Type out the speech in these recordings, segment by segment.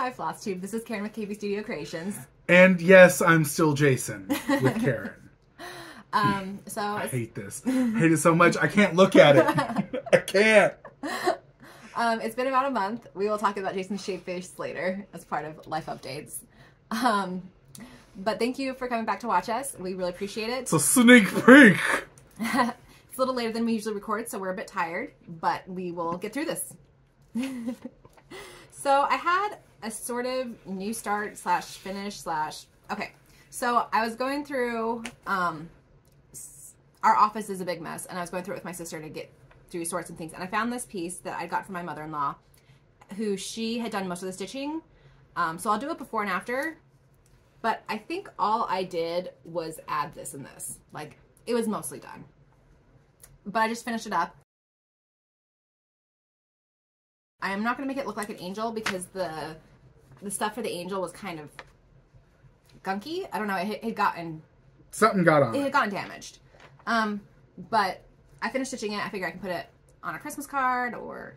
Hi, FlossTube. This is Karen with KB Studio Creations. And yes, I'm still Jason with Karen. I hate this. I hate it so much. I can't look at it. I can't. It's been about a month. We will talk about Jason's shaved face later as part of life updates. But thank you for coming back to watch us. We really appreciate it. It's a sneak peek. It's a little later than we usually record, so we're a bit tired, but we will get through this. So I had a sort of new start slash finish slash... Okay, so I was going through... our office is a big mess, and I was going through it with my sister to get through sorts and things, and I found this piece that I got from my mother-in-law, who she had done most of the stitching. So I'll do it before and after, but I think all I did was add this and this. Like, it was mostly done. But I just finished it up. I am not going to make it look like an angel because the stuff for the angel was kind of gunky. I don't know. It had gotten... Something got on it. It had gotten damaged. But I finished stitching it. I figure I can put it on a Christmas card or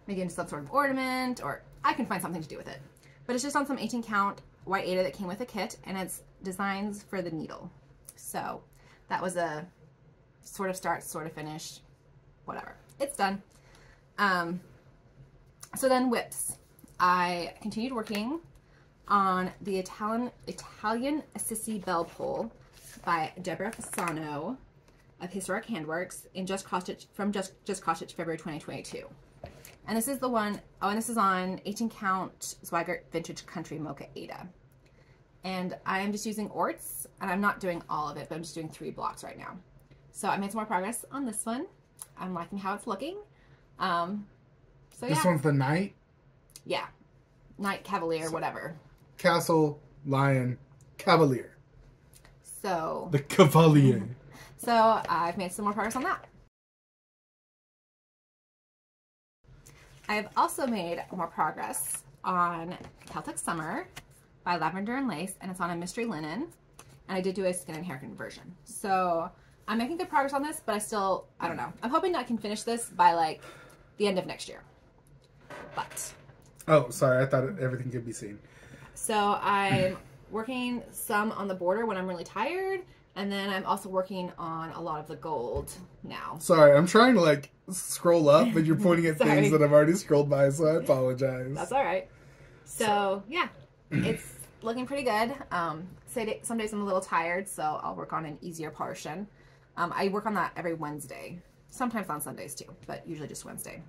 maybe into some sort of ornament, or I can find something to do with it. But it's just on some 18 count white Aida that came with a kit, and it's designs for the needle. So that was a sort of start, sort of finish, whatever. It's done. So then whips. I continued working on the Italian Assisi bell pull by Deborah Fasano of Historic Handworks in Just CrossStitch from Just CrossStitch February 2022. And this is the one, oh, and this is on 18 count Zweigart Vintage Country Mocha Aida. And I'm just using orts, and I'm not doing all of it, but I'm just doing 3 blocks right now. So I made some more progress on this one. I'm liking how it's looking. So yeah. This one's the knight? Yeah. Knight, Cavalier, whatever. Castle, Lion, Cavalier. So. The Cavalier. So I've made some more progress on that. I've also made more progress on Celtic Summer by Lavender and Lace, and it's on a mystery linen. And I did do a skin and hair conversion. So I'm making good progress on this, but I don't know. I'm hoping I can finish this by like the end of next year. But. Oh, sorry. I thought everything could be seen. So I'm working some on the border when I'm really tired. And then I'm also working on a lot of the gold now. Sorry, I'm trying to like scroll up, but you're pointing at things that I've already scrolled by, so I apologize. That's all right. So yeah, it's looking pretty good. Some days I'm a little tired, so I'll work on an easier portion. I work on that every Wednesday, sometimes on Sundays too, but usually just Wednesday.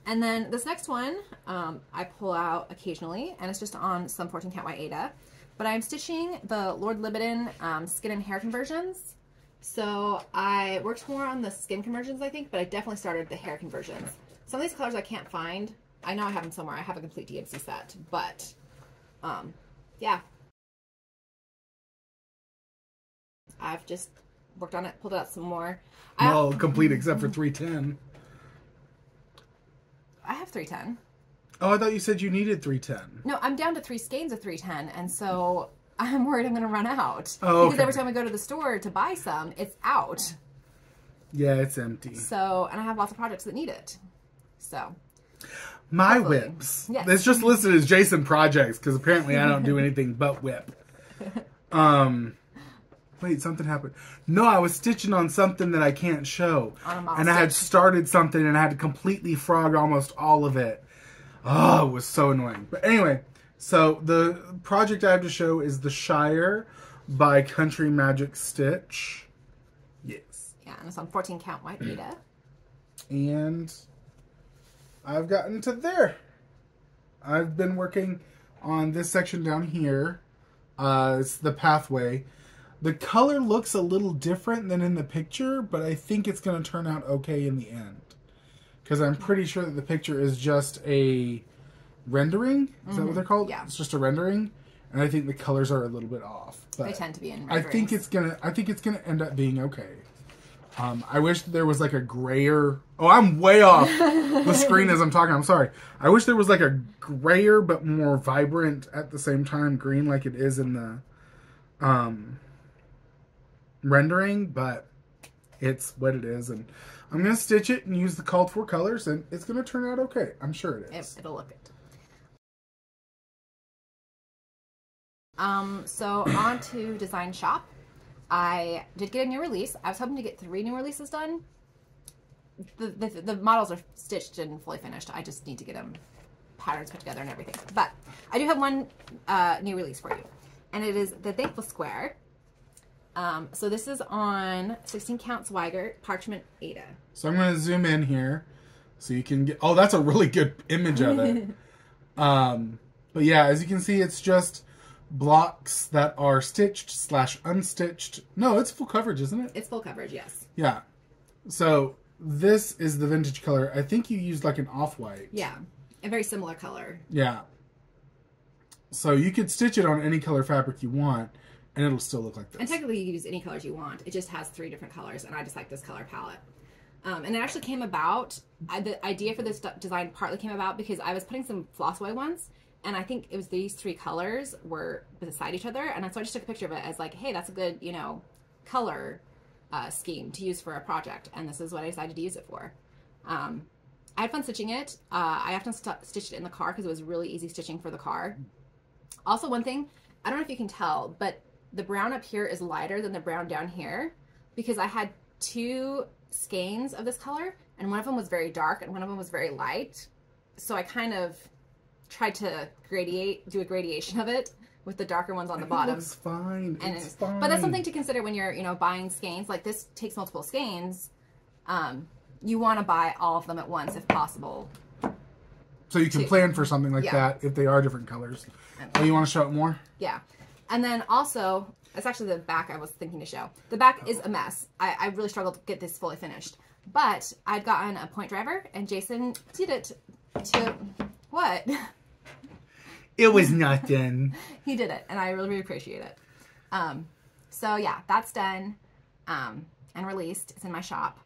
And then this next one, I pull out occasionally, and it's just on some 14 count white Aida. But I'm stitching the Lord Libidan skin and hair conversions. So I worked more on the skin conversions, I think, but I definitely started the hair conversions. Some of these colors I can't find. I know I have them somewhere. I have a complete DMC set, but yeah. I've just worked on it, pulled out some more. Well, complete except for 310. I have 310. Oh, I thought you said you needed 310. No, I'm down to 3 skeins of 310, and so I'm worried I'm going to run out. Oh, okay. Because every time I go to the store to buy some, it's out. Yeah, it's empty. So, and I have lots of projects that need it. So. My hopefully. whips. Yes. It's just listed as Jason projects, because apparently I don't do anything but whip. Wait, something happened. No, I was stitching on something that I can't show. And I had started something and I had to completely frog almost all of it. Oh, it was so annoying. But anyway, so the project I have to show is The Shire by Country Magic Stitch. Yes. Yeah, and it's on 14 count white Aida. And I've gotten to there. I've been working on this section down here. It's the pathway. The color looks a little different than in the picture, but I think it's going to turn out okay in the end. Because I'm pretty sure that the picture is just a rendering. Is that what they're called? Yeah. It's just a rendering. And I think the colors are a little bit off. But They tend to be in renderings. I think it's gonna end up being okay. I wish there was like a grayer... Oh, I'm way off the screen as I'm talking. I'm sorry. I wish there was like a grayer but more vibrant at the same time green like it is in the rendering, but it's what it is. And I'm going to stitch it and use the called for colors, and it's going to turn out okay. I'm sure it is. It'll look good. So on to Design Shop. I did get a new release. I was hoping to get 3 new releases done. The models are stitched and fully finished. I just need to get them patterns put together and everything. But I do have one new release for you, and it is the Thankful Square. So this is on 16 count Zweigart parchment Aida. So I'm going to zoom in here so you can get... Oh, that's a really good image of it. But yeah, as you can see, it's just blocks that are stitched / unstitched. No, it's full coverage, isn't it? It's full coverage, yes. Yeah. So this is the vintage color. I think you used like an off-white. Yeah, a very similar color. Yeah. So you could stitch it on any color fabric you want, and it'll still look like this. And technically you can use any colors you want. It just has 3 different colors, and I just like this color palette. And it actually came about, the idea for this design partly came about because I was putting some floss away once, and I think it was these 3 colors were beside each other, and so I just took a picture of it as like, hey, that's a good, you know, color scheme to use for a project, and this is what I decided to use it for. I had fun stitching it. I often stitched it in the car because it was really easy stitching for the car. Also, one thing, I don't know if you can tell, but the brown up here is lighter than the brown down here because I had 2 skeins of this color, and one of them was very dark and one of them was very light. So I kind of tried to do a gradation of it with the darker ones on the bottom. It's fine. And it's fine. But that's something to consider when you're, you know, buying skeins. Like this takes multiple skeins. You want to buy all of them at once if possible. So you can plan for something like that if they are different colors. Oh, you want to show it more? Yeah. And then also, it's actually the back I was thinking to show. The back is a mess. I really struggled to get this fully finished. But I'd gotten a point driver, and Jason did it to... What? It was nothing. He did it, and I really, really appreciate it. So yeah, that's done and released. It's in my shop.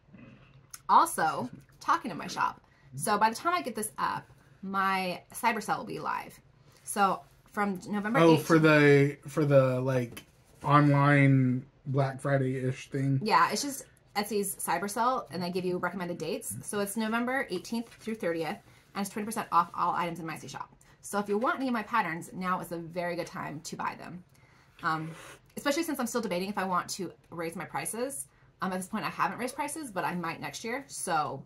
Also, talking to my shop. So by the time I get this up, my cyber sale will be live. So from November 8th. for the like online Black Friday-ish thing. Yeah, it's just Etsy's cyber sale, and they give you recommended dates. So it's November 18th through 30th, and it's 20% off all items in my Etsy shop. So if you want any of my patterns, now is a very good time to buy them. Especially since I'm still debating if I want to raise my prices. At this point, I haven't raised prices, but I might next year. So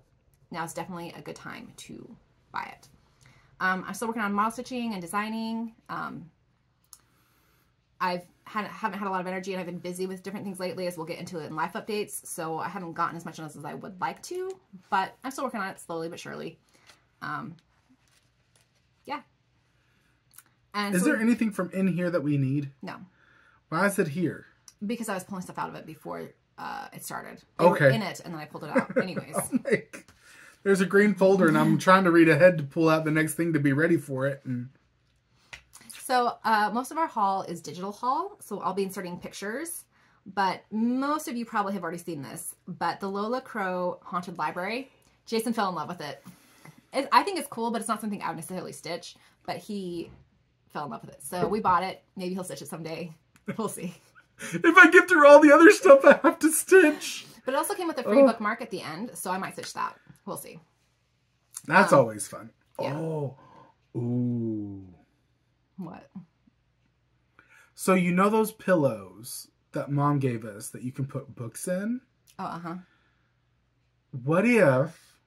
now is definitely a good time to buy it. I'm still working on model stitching and designing. I haven't had a lot of energy, and I've been busy with different things lately, as we'll get into it in life updates. So I haven't gotten as much on this as I would like to, but I'm still working on it slowly but surely. Yeah. And is there anything from in here that we need? No. Why is it here? Because I was pulling stuff out of it before it started. They okay. were in it, and then I pulled it out. Anyways. There's a green folder, and I'm trying to read ahead to pull out the next thing to be ready for it. And so most of our haul is digital haul, so I'll be inserting pictures. But most of you probably have already seen this. But the Lola Crow Haunted Library, Jason fell in love with it. I think it's cool, but it's not something I would necessarily stitch. But he fell in love with it. So we bought it. Maybe he'll stitch it someday. We'll see. If I get through all the other stuff I have to stitch. But it also came with a free bookmark at the end, so I might stitch that. We'll see. That's always fun. Yeah. Oh. Ooh. What? So you know those pillows that Mom gave us that you can put books in? Oh, uh-huh. What if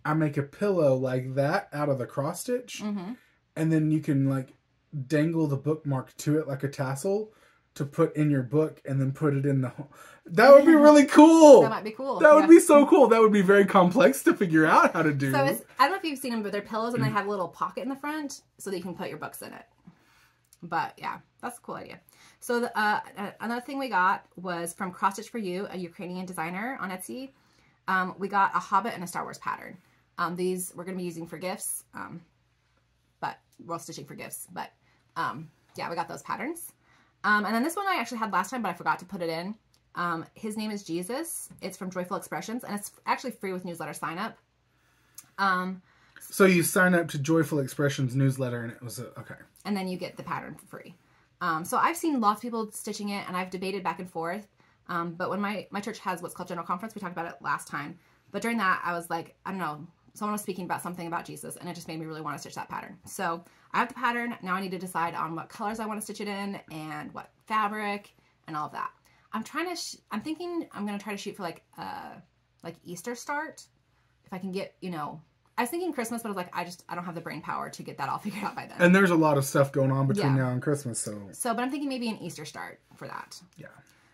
I make a pillow like that out of the cross stitch, and then you can like dangle the bookmark to it like a tassel to put in your book, and then put it in the... That would be really cool. That might be cool. That would be so cool. That would be very complex to figure out how to do. So it's, I don't know if you've seen them, but they're pillows, and they have a little pocket in the front so that you can put your books in it. But yeah, that's a cool idea. So the, another thing we got was from CrossStitch For You, a Ukrainian designer on Etsy. We got a Hobbit and a Star Wars pattern. These we're going to be using for gifts, but we're all stitching for gifts. But yeah, we got those patterns. And then this one I actually had last time, but I forgot to put it in. His name is Jesus. It's from Joyful Expressions, and it's actually free with newsletter sign up. So you sign up to Joyful Expressions newsletter, and it was okay. And then you get the pattern for free. So I've seen lots of people stitching it, and I've debated back and forth. But when my church has what's called General Conference, we talked about it last time. But during that, I was like, I don't know, someone was speaking about something about Jesus, and it just made me really want to stitch that pattern. So I have the pattern. Now I need to decide on what colors I want to stitch it in and what fabric and all of that. I'm thinking I'm going to try to shoot for like Easter start. If I can get, you know, I was thinking Christmas, but I was like, I don't have the brain power to get that all figured out by then. And there's a lot of stuff going on between now and Christmas, so. But I'm thinking maybe an Easter start for that. Yeah.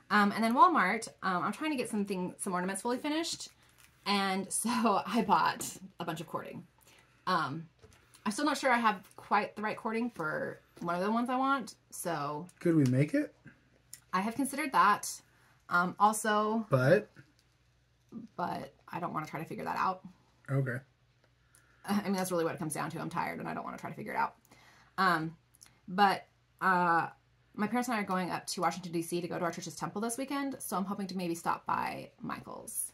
And then Walmart, I'm trying to get some ornaments fully finished. And so I bought a bunch of cording. I'm still not sure I have quite the right cording for one of the ones I want. So. Could we make it? I have considered that. Also. But I don't want to try to figure that out. Okay. I mean, that's really what it comes down to. I'm tired and I don't want to try to figure it out. My parents and I are going up to Washington, D.C. to go to our church's temple this weekend. So I'm hoping to maybe stop by Michael's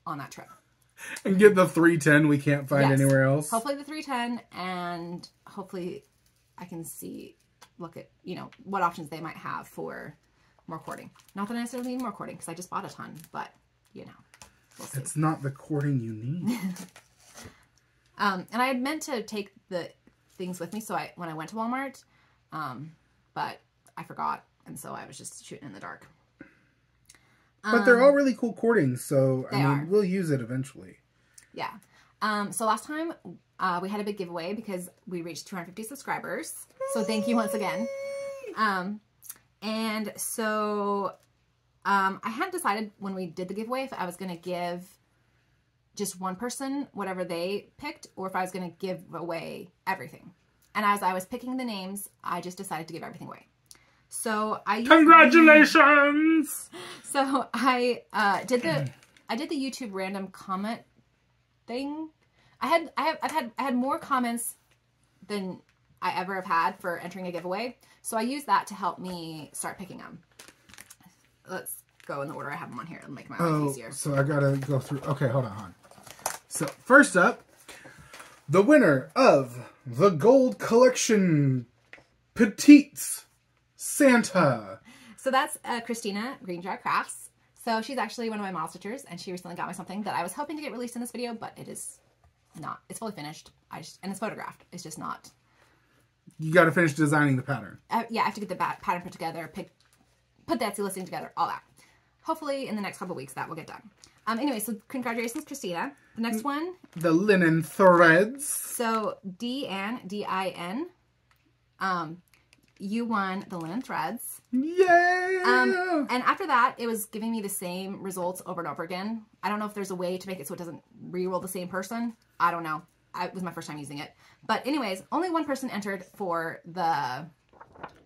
on that trip. And get the 310 we can't find anywhere else. Hopefully the 310, and hopefully I can look at, you know, what options they might have for more cording. Not that I necessarily need more cording because I just bought a ton, but, you know, we'll see. It's not the cording you need. And I had meant to take the things with me when I went to Walmart, but I forgot, and so I was just shooting in the dark. But they're all really cool cordings, so I mean, we'll use it eventually. Yeah. So last time we had a big giveaway because we reached 250 subscribers. So thank you once again. And so I hadn't decided when we did the giveaway if I was going to give just one person whatever they picked or if I was going to give away everything. And as I was picking the names, I just decided to give everything away. So congratulations! So I did the YouTube random comment thing. I had more comments than I ever have had for entering a giveaway. So I used that to help me start picking them. Let's go in the order I have them on here and make my life easier. So I gotta go through. Okay, hold on. So first up, the winner of the Gold Collection Petites Santa. So that's Christina Greenjar Crafts. So she's actually one of my model stitchers, and she recently got me something that I was hoping to get released in this video, but it is not. It's fully finished. And it's photographed. It's just not. You got to finish designing the pattern. Yeah, I have to get the pattern put together, put the Etsy listing together, all that. Hopefully in the next couple weeks that will get done. Anyway, so congratulations, Christina. The next one. The linen threads. So D-I-N. You won the linen threads. Yay! And after that, it was giving me the same results over and over again. I don't know if there's a way to make it so it doesn't re-roll the same person. I don't know. It was my first time using it. But anyways, only one person entered for the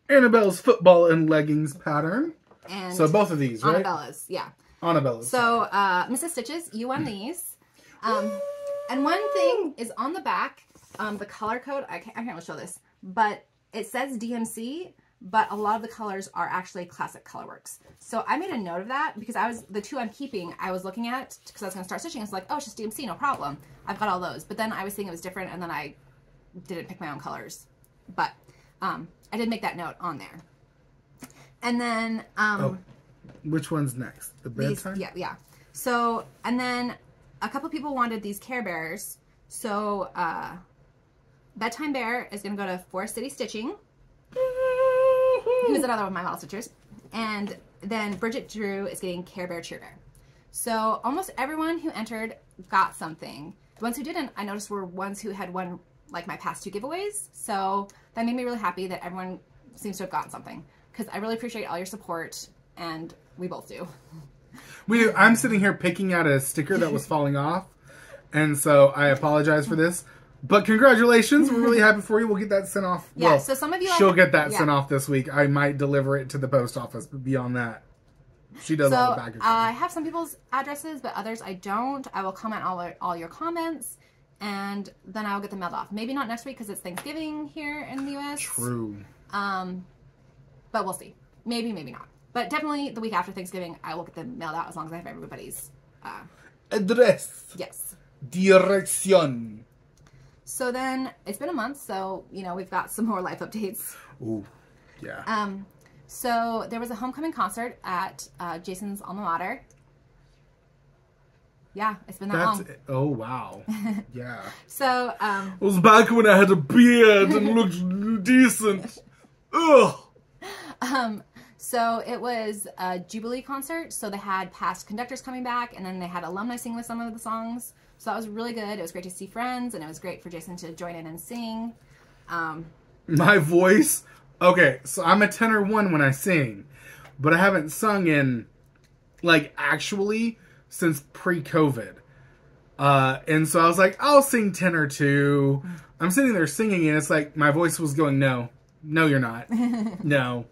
Annabella's football and leggings pattern. And so both of these, right? Annabella's, yeah. Annabella's. So, Mrs. Stitches, you won these. And one thing is on the back, the color code, I can't really show this, but it says DMC, but a lot of the colors are actually Classic Colorworks. So I made a note of that because the two I'm keeping, I was looking at because I was going to start stitching. It's like, oh, it's just DMC, no problem. I've got all those. But then I was thinking it was different, and then I didn't pick my own colors. But I did make that note on there. And then... which one's next? The bedtime? Yeah. So, and then a couple people wanted these Care Bears. So, Bedtime Bear is going to go to Forest City Stitching, who's another one of my model stitchers. And then Bridget Drew is getting Care Bear Cheer Bear. So almost everyone who entered got something. The ones who didn't, I noticed were ones who had won like my past two giveaways. So that made me really happy that everyone seems to have gotten something. Because I really appreciate all your support, and we both do. We do. I'm sitting here picking out a sticker that was falling off. And so I apologize for this. But congratulations. We're really happy for you. We'll get that sent off. Yeah, well, so some of you... She'll get that sent off this week. I might deliver it to the post office, but beyond that, she does all the packaging. I have some people's addresses, but others I don't. I will comment all your comments, and then I'll get them mailed off. Maybe not next week because it's Thanksgiving here in the U.S. True. But we'll see. Maybe, maybe not. But definitely the week after Thanksgiving, I will get them mailed out as long as I have everybody's... address. Yes. Dirección. So then, it's been a month, so, you know, we've got some more life updates. Ooh, yeah. So there was a homecoming concert at Jason's alma mater. Yeah, it's been that long. Oh, wow. Yeah. So, it was back when I had a beard and looked decent. Ugh. So it was a Jubilee concert. So they had past conductors coming back, and then they had alumni sing with some of the songs. So that was really good. It was great to see friends, and it was great for Jason to join in and sing. My voice. Okay, so I'm a tenor 1 when I sing, but I haven't sung in, like, actually since pre-COVID. And so I was like, I'll sing tenor 2. I'm sitting there singing, and it's like my voice was going, no, you're not. No.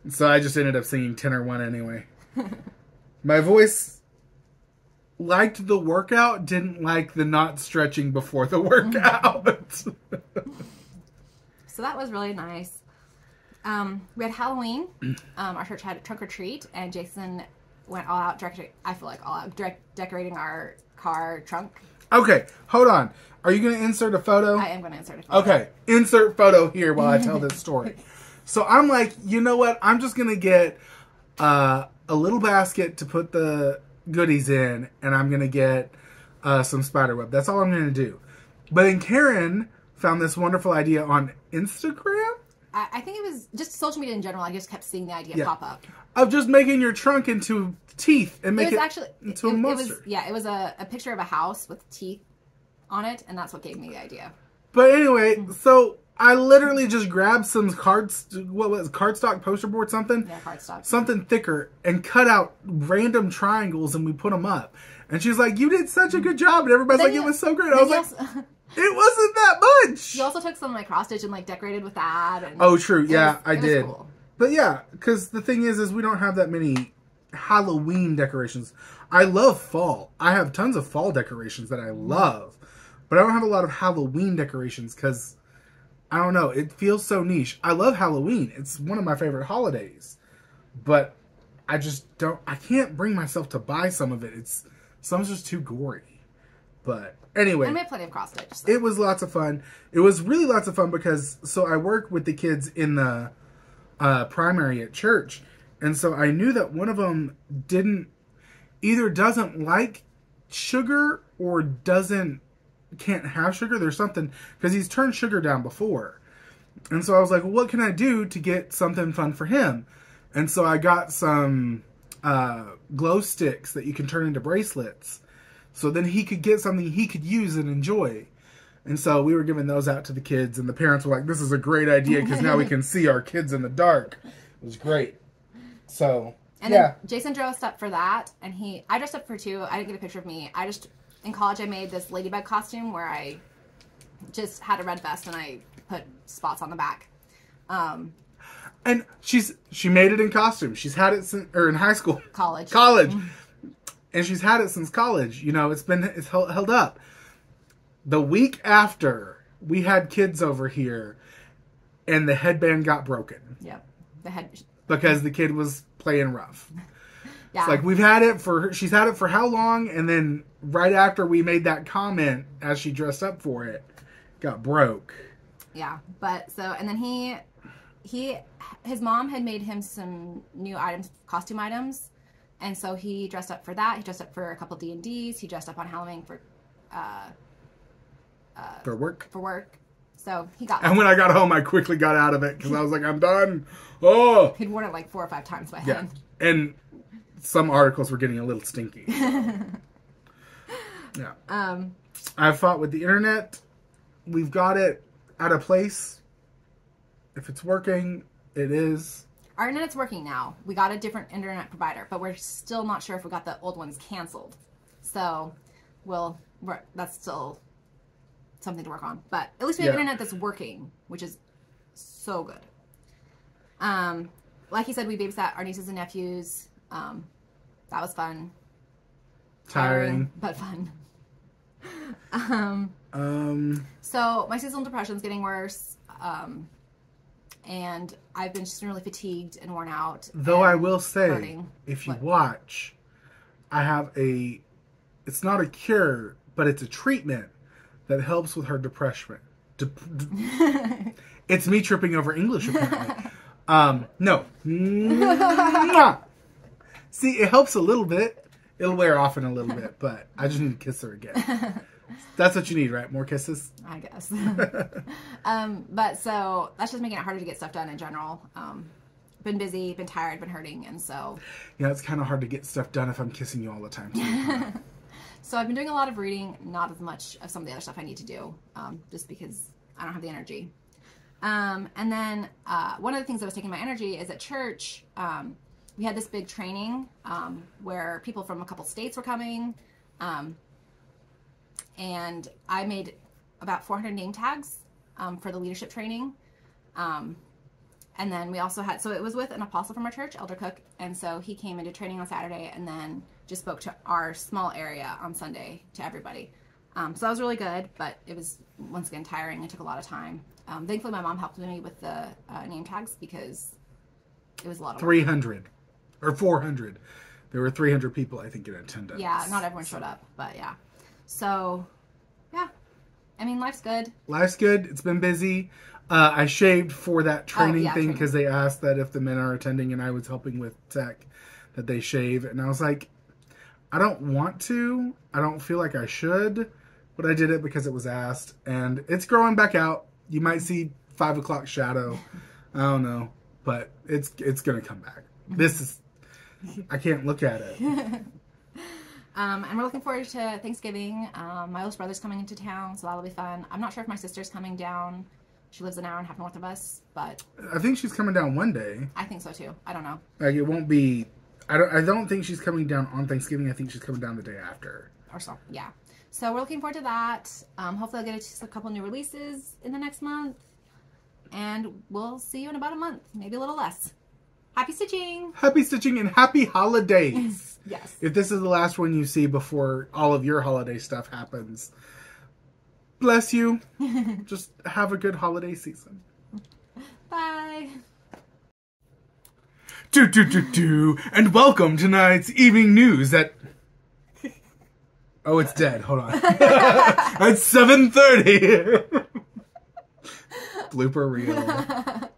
So I just ended up singing tenor 1 anyway. My voice liked the workout, didn't like the not stretching before the workout. So that was really nice. We had Halloween. Our church had a trunk or treat, and Jason went all out, decorating our car trunk. Okay, hold on. Are you going to insert a photo? I am going to insert a photo. Okay, insert photo here while I tell this story. So I'm like, you know what? I'm just going to get a little basket to put the goodies in, and I'm going to get some spider web. That's all I'm going to do. But then Karen found this wonderful idea on Instagram. I think it was just social media in general. I just kept seeing the idea pop up. Of just making your trunk into teeth and make it into a monster. It was a picture of a house with teeth on it, and that's what gave me the idea. But anyway, so I literally just grabbed some cardstock poster board, something? Yeah, cardstock. Something thicker, and cut out random triangles, and we put them up. And she's like, you did such a good job. And everybody's like, it was so great. I was like... It wasn't that much. You also took some like cross stitch and like decorated with that. And oh, true. Yeah, I did. Cool. But yeah, because the thing is we don't have that many Halloween decorations. I love fall. I have tons of fall decorations that I love, but I don't have a lot of Halloween decorations because I don't know. It feels so niche. I love Halloween. It's one of my favorite holidays, but I just don't. I can't bring myself to buy some of it. Some's just too gory. But anyway, I made plenty of cross stitch. So. It was lots of fun. It was really lots of fun because I work with the kids in the primary at church, and so I knew that one of them doesn't like sugar or can't have sugar. There's something because he's turned sugar down before, and so I was like, well, what can I do to get something fun for him? And so I got some glow sticks that you can turn into bracelets. So then he could get something he could use and enjoy. And so we were giving those out to the kids, and the parents were like, this is a great idea because now we can see our kids in the dark. It was great. So, then Jason dressed up for that, and I dressed up for 2. I didn't get a picture of me. In college, I made this ladybug costume where I just had a red vest and I put spots on the back. And she made it in costume. She's had it in high school. College. And she's had it since college. You know, it's held up. The week after, we had kids over here, and the headband got broken. Yep. Because the kid was playing rough. Yeah. It's like, she's had it for how long? And then right after we made that comment, as she dressed up for it, got broke. Yeah. And then his mom had made him some new items, costume items. And so he dressed up for that. He dressed up for a couple D&Ds. He dressed up on Halloween for work. For work. So he got. And when I got home, I quickly got out of it because I was like, I'm done. Oh. He'd worn it like 4 or 5 times by yeah. then. And some articles were getting a little stinky. Yeah. I've fought with the internet. We've got it at a place. If it's working, it is. Our internet's working now. We got a different internet provider, but we're still not sure if we got the old ones canceled. So, that's still something to work on. But at least we have internet that's working, which is so good. Like you said, we babysat our nieces and nephews. That was fun. Tiring. But fun. So my seasonal depression's getting worse. And I've been just really fatigued and worn out. Though I will say, if you watch, I have it's not a cure, but it's a treatment that helps with her depression. It's me tripping over English, apparently. No. Mwah. See, it helps a little bit. It'll wear off in a little bit, but I just need to kiss her again. That's what you need, right? More kisses? I guess. But so that's just making it harder to get stuff done in general. Been busy, been tired, been hurting, and so... Yeah, it's kind of hard to get stuff done if I'm kissing you all the time, too. So I've been doing a lot of reading, not as much of some of the other stuff I need to do, just because I don't have the energy. And then one of the things that was taking my energy is at church, we had this big training where people from a couple states were coming, and I made about 400 name tags for the leadership training. And then we also had, so it was with an apostle from our church, Elder Cook, and so he came into training on Saturday and then just spoke to our small area on Sunday to everybody. So that was really good, but it was, once again, tiring. It took a lot of time. Thankfully, my mom helped me with the name tags because it was a lot of work. 300 or 400. There were 300 people, I think, in attendance. Yeah, not everyone showed up, but yeah. So, yeah. I mean, life's good. Life's good. It's been busy. I shaved for that training thing because they asked that if the men are attending and I was helping with tech, that they shave. And I was like, I don't want to. I don't feel like I should. But I did it because it was asked. And it's growing back out. You might see 5 o'clock shadow. I don't know. But it's going to come back. This is... I can't look at it. And we're looking forward to Thanksgiving. My oldest brother's coming into town, so that'll be fun. I'm not sure if my sister's coming down. She lives an hour and a half north of us, but... I think she's coming down one day. I think so, too. I don't know. Like, it won't be... I don't think she's coming down on Thanksgiving. I think she's coming down the day after. Or so, yeah. So we're looking forward to that. Hopefully I'll get a couple new releases in the next month. And we'll see you in about a month. Maybe a little less. Happy stitching! Happy stitching and happy holidays! Yes. If this is the last one you see before all of your holiday stuff happens, bless you. Just have a good holiday season. Bye! And welcome to tonight's evening news at... Oh, it's dead. Hold on. At 7:30. Blooper reel.